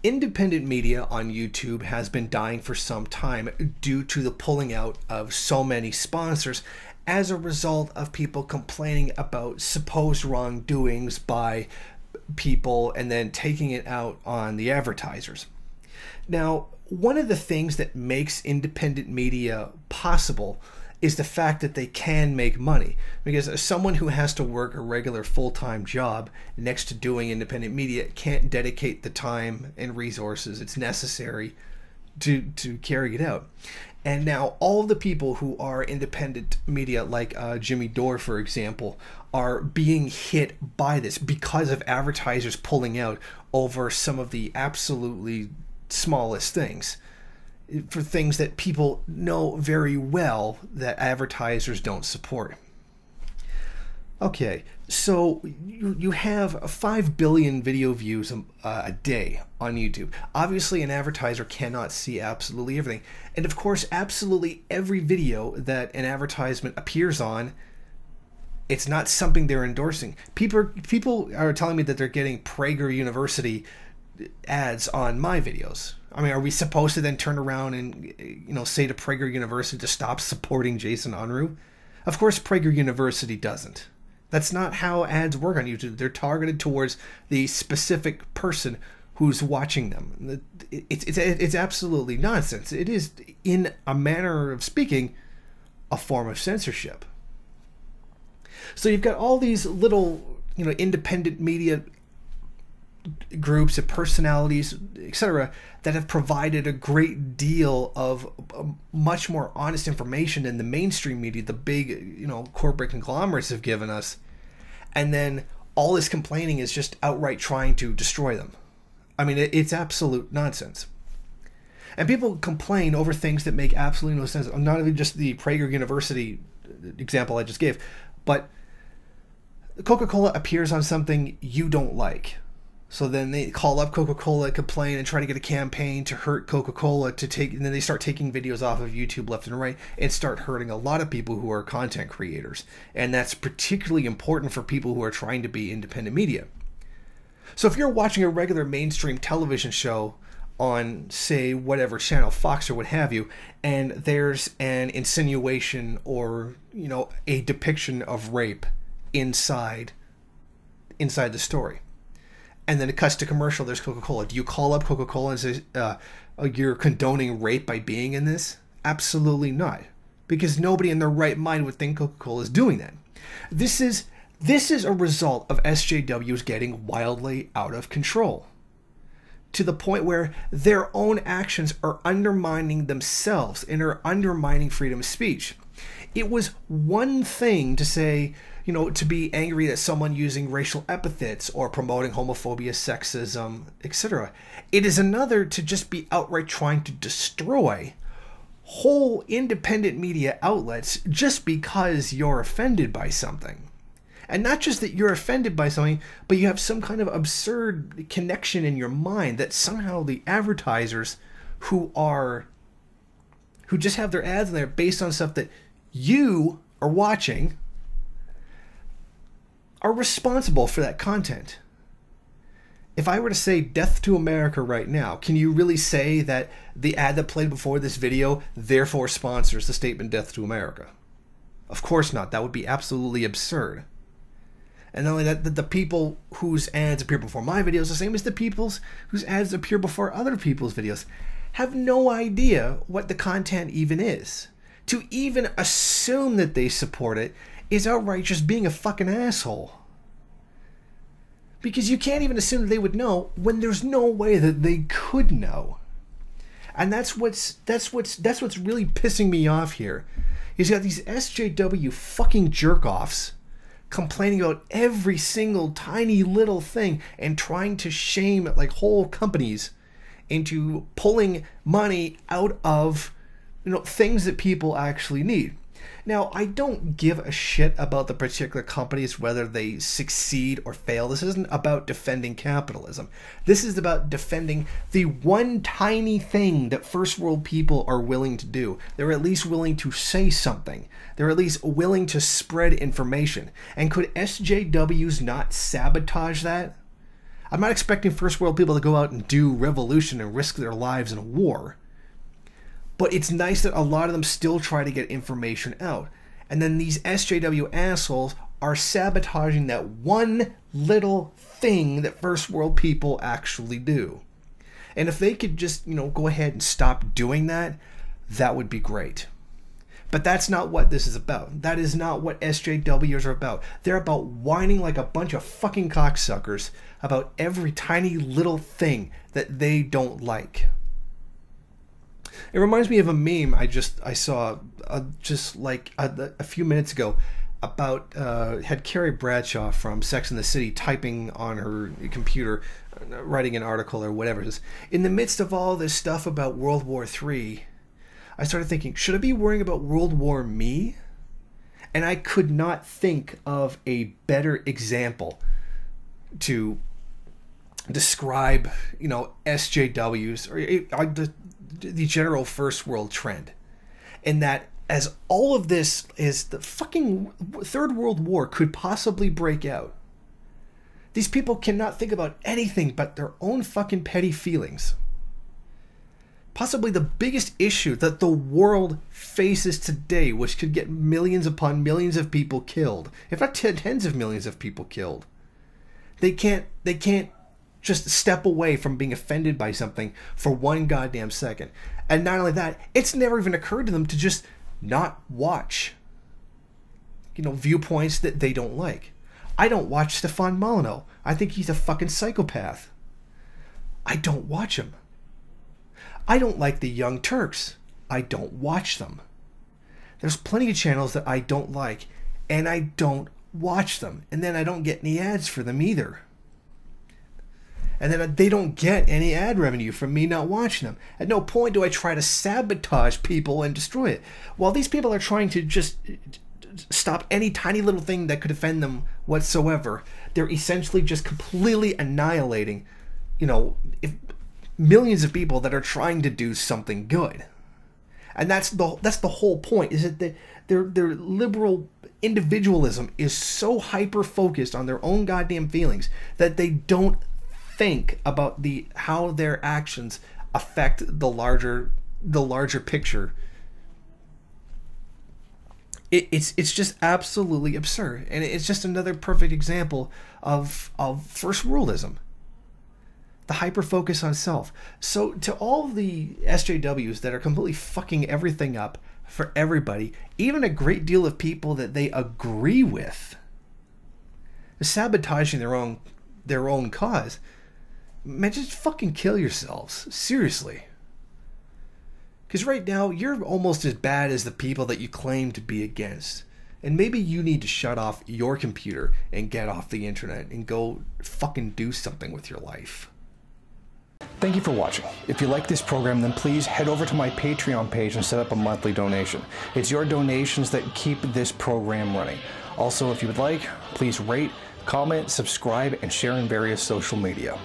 Independent media on YouTube has been dying for some time due to the pulling out of so many sponsors as a result of people complaining about supposed wrongdoings by people and then taking it out on the advertisers. Now, one of the things that makes independent media possible is the fact that they can make money, because someone who has to work a regular full-time job next to doing independent media can't dedicate the time and resources it's necessary to carry it out. And now all the people who are independent media, like Jimmy Dore, for example, are being hit by this because of advertisers pulling out over some of the absolutely smallest things, for things that people know very well that advertisers don't support. Okay, so you have 5 billion video views a day on YouTube. Obviously, an advertiser cannot see absolutely everything. And of course, absolutely every video that an advertisement appears on, it's not something they're endorsing. People are telling me that they're getting Prager University ads on my videos. I mean, are we supposed to then turn around and, say to Prager University to stop supporting Jason Unruhe? Of course, Prager University doesn't. That's not how ads work on YouTube. They're targeted towards the specific person who's watching them. It's absolutely nonsense. It is, in a manner of speaking, a form of censorship. So you've got all these little, independent media groups and personalities, etc., that have provided a great deal of much more honest information than the mainstream media, the big, corporate conglomerates have given us. And then all this complaining is just outright trying to destroy them. I mean, it's absolute nonsense. And people complain over things that make absolutely no sense. Not even just the Prager University example I just gave, but Coca-Cola appears on something you don't like. So then they call up Coca-Cola, complain, and try to get a campaign to hurt Coca-Cola to take, and then they start taking videos off of YouTube left and right and start hurting a lot of people who are content creators. And that's particularly important for people who are trying to be independent media. So if you're watching a regular mainstream television show on, say, whatever channel, Fox or what have you, and there's an insinuation or, a depiction of rape inside the story, and then it cuts to commercial, there's Coca-Cola. Do you call up Coca-Cola and say, you're condoning rape by being in this? Absolutely not. Because nobody in their right mind would think Coca-Cola is doing that. This is a result of SJWs getting wildly out of control, to the point where their own actions are undermining themselves and are undermining freedom of speech. It was one thing to say, to be angry at someone using racial epithets or promoting homophobia, sexism, etc. It is another to just be outright trying to destroy whole independent media outlets just because you're offended by something. And not just that you're offended by something, but you have some kind of absurd connection in your mind that somehow the advertisers who just have their ads in there based on stuff that you are watching are responsible for that content. If I were to say death to America right now, can you really say that the ad that played before this video therefore sponsors the statement death to America? Of course not. That would be absolutely absurd. And not only that, the people whose ads appear before my videos, the same as the people whose ads appear before other people's videos, have no idea what the content even is. To even assume that they support it is outright just being a fucking asshole. Because you can't even assume that they would know when there's no way that they could know. And that's what's really pissing me off here. Is you got these SJW fucking jerk-offs complaining about every single tiny little thing and trying to shame like whole companies into pulling money out of things that people actually need. Now, I don't give a shit about the particular companies, whether they succeed or fail. This isn't about defending capitalism. This is about defending the one tiny thing that first world people are willing to do. They're at least willing to say something. They're at least willing to spread information. And could SJWs not sabotage that? I'm not expecting first world people to go out and do revolution and risk their lives in a war. But it's nice that a lot of them still try to get information out. And then these SJW assholes are sabotaging that one little thing that first world people actually do. And if they could just, go ahead and stop doing that, that would be great. But that's not what this is about. That is not what SJWs are about. They're about whining like a bunch of fucking cocksuckers about every tiny little thing that they don't like. It reminds me of a meme I saw just like a few minutes ago about had Carrie Bradshaw from Sex and the City typing on her computer, writing an article or whatever it is. In the midst of all this stuff about World War III, I started thinking, should I be worrying about World War Me? And I could not think of a better example to describe, SJWs or the general first world trend. And that as all of this is the fucking Third World War could possibly break out, these people cannot think about anything but their own fucking petty feelings. Possibly the biggest issue that the world faces today, which could get millions upon millions of people killed, if not tens of millions of people killed. They can't just step away from being offended by something for one goddamn second. And not only that, it's never even occurred to them to just not watch, viewpoints that they don't like. I don't watch Stefan Molyneux. I think he's a fucking psychopath. I don't watch him. I don't like the Young Turks. I don't watch them. There's plenty of channels that I don't like, and I don't watch them. And then I don't get any ads for them either. And then they don't get any ad revenue from me not watching them. At no point do I try to sabotage people and destroy it. While these people are trying to just stop any tiny little thing that could offend them whatsoever, they're essentially just completely annihilating, millions of people that are trying to do something good. And that's the whole point, is that their liberal individualism is so hyper focused on their own goddamn feelings that they don't think about how their actions affect the larger picture. It's just absolutely absurd, and it's just another perfect example of first worldism. The hyper-focus on self. So to all the SJWs that are completely fucking everything up for everybody, even a great deal of people that they agree with, sabotaging their own cause, man, just fucking kill yourselves. Seriously. Because right now, you're almost as bad as the people that you claim to be against. And maybe you need to shut off your computer and get off the internet and go fucking do something with your life. Thank you for watching. If you like this program, then please head over to my Patreon page and set up a monthly donation. It's your donations that keep this program running. Also, if you would like, please rate, comment, subscribe, and share in various social media.